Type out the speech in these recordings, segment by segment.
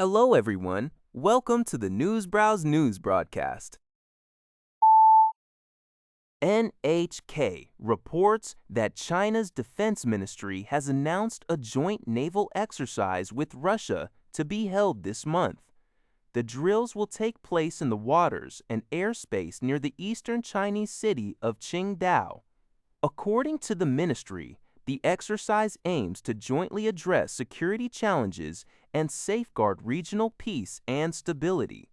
Hello, everyone. Welcome to the NewsBrowse News Broadcast. NHK reports that China's defense ministry has announced a joint naval exercise with Russia to be held this month. The drills will take place in the waters and airspace near the eastern Chinese city of Qingdao. According to the ministry, the exercise aims to jointly address security challenges and safeguard regional peace and stability.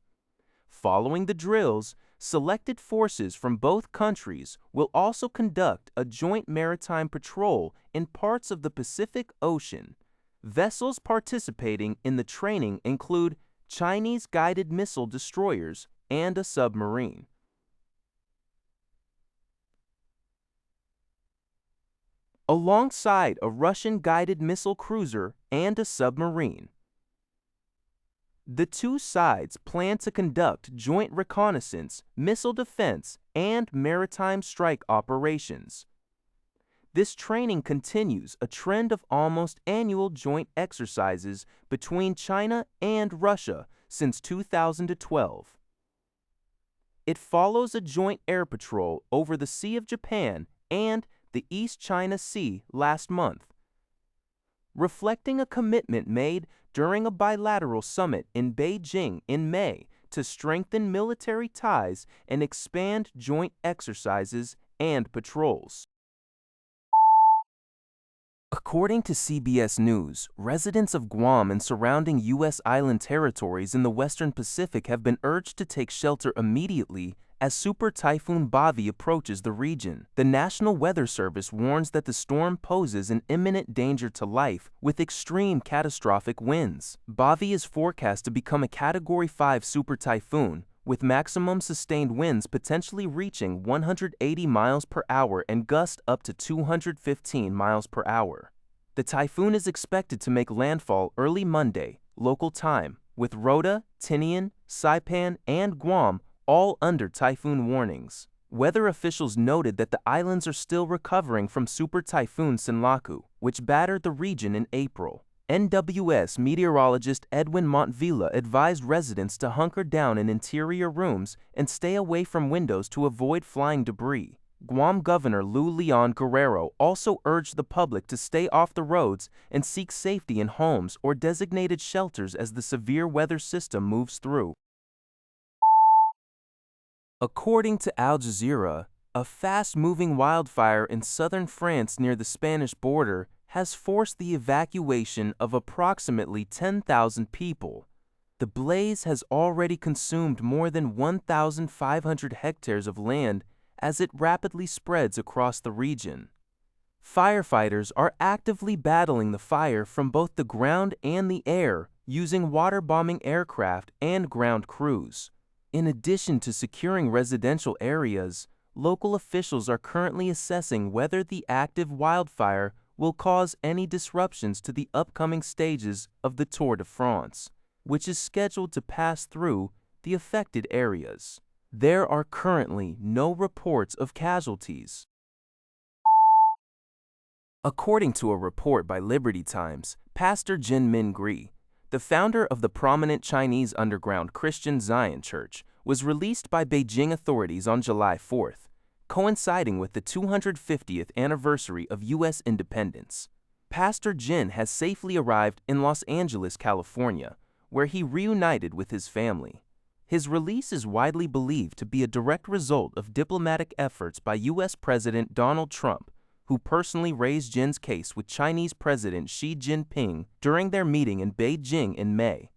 Following the drills, selected forces from both countries will also conduct a joint maritime patrol in parts of the Pacific Ocean. Vessels participating in the training include Chinese guided missile destroyers and a submarine. Alongside a Russian guided missile cruiser and a submarine. The two sides plan to conduct joint reconnaissance, missile defense, and maritime strike operations. This training continues a trend of almost annual joint exercises between China and Russia since 2012. It follows a joint air patrol over the Sea of Japan and the East China Sea last month, reflecting a commitment made during a bilateral summit in Beijing in May to strengthen military ties and expand joint exercises and patrols. According to CBS News, residents of Guam and surrounding U.S. island territories in the Western Pacific have been urged to take shelter immediately as Super Typhoon Bavi approaches the region. The National Weather Service warns that the storm poses an imminent danger to life with extreme catastrophic winds. Bavi is forecast to become a Category 5 super typhoon, with maximum sustained winds potentially reaching 180 miles per hour and gusts up to 215 miles per hour. The typhoon is expected to make landfall early Monday, local time, with Rota, Tinian, Saipan, and Guam all under typhoon warnings. Weather officials noted that the islands are still recovering from Super Typhoon Sinlaku, which battered the region in April. NWS meteorologist Edwin Montvilla advised residents to hunker down in interior rooms and stay away from windows to avoid flying debris. Guam Governor Lou Leon Guerrero also urged the public to stay off the roads and seek safety in homes or designated shelters as the severe weather system moves through. According to Al Jazeera, a fast-moving wildfire in southern France near the Spanish border has forced the evacuation of approximately 10,000 people. The blaze has already consumed more than 1,500 hectares of land as it rapidly spreads across the region. Firefighters are actively battling the fire from both the ground and the air using water-bombing aircraft and ground crews. In addition to securing residential areas, local officials are currently assessing whether the active wildfire will cause any disruptions to the upcoming stages of the Tour de France, which is scheduled to pass through the affected areas. There are currently no reports of casualties. According to a report by Liberty Times, Pastor Jin Mingri, the founder of the prominent Chinese underground Christian Zion Church, was released by Beijing authorities on July 4th, coinciding with the 250th anniversary of U.S. independence. Pastor Jin has safely arrived in Los Angeles, California, where he reunited with his family. His release is widely believed to be a direct result of diplomatic efforts by U.S. President Donald Trump, who personally raised Jin's case with Chinese President Xi Jinping during their meeting in Beijing in May.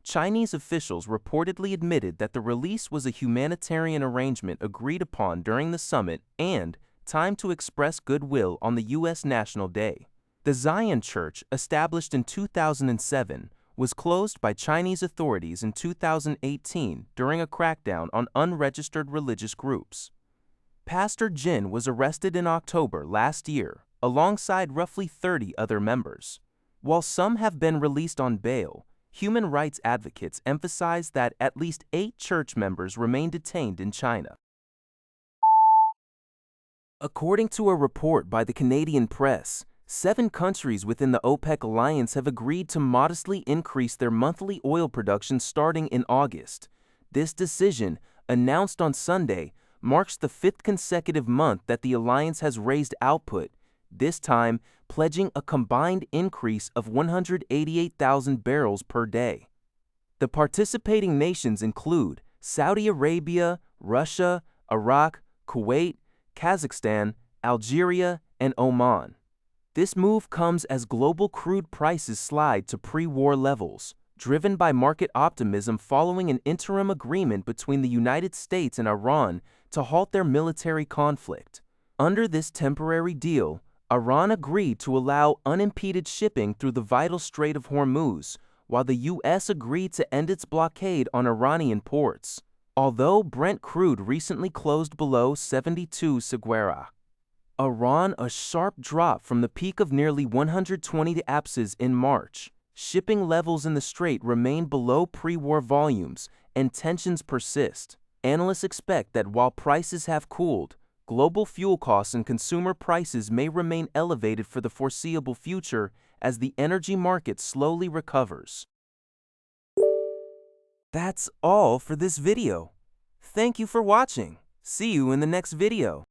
Chinese officials reportedly admitted that the release was a humanitarian arrangement agreed upon during the summit and timed to express goodwill on the U.S. National Day. The Zion Church, established in 2007, was closed by Chinese authorities in 2018 during a crackdown on unregistered religious groups. Pastor Jin was arrested in October last year, alongside roughly 30 other members. While some have been released on bail, human rights advocates emphasize that at least 8 church members remain detained in China. According to a report by the Canadian press, 7 countries within the OPEC alliance have agreed to modestly increase their monthly oil production starting in August. This decision, announced on Sunday, marks the 5th consecutive month that the alliance has raised output, this time pledging a combined increase of 188,000 barrels per day. The participating nations include Saudi Arabia, Russia, Iraq, Kuwait, Kazakhstan, Algeria, and Oman. This move comes as global crude prices slide to pre-war levels, driven by market optimism following an interim agreement between the United States and Iran to halt their military conflict. Under this temporary deal, Iran agreed to allow unimpeded shipping through the vital Strait of Hormuz, while the U.S. agreed to end its blockade on Iranian ports. Although Brent crude recently closed below 72 Seguera, Iran a sharp drop from the peak of nearly 120 apses in March. Shipping levels in the strait remain below pre-war volumes, and tensions persist. Analysts expect that while prices have cooled, global fuel costs and consumer prices may remain elevated for the foreseeable future as the energy market slowly recovers. That's all for this video. Thank you for watching. See you in the next video.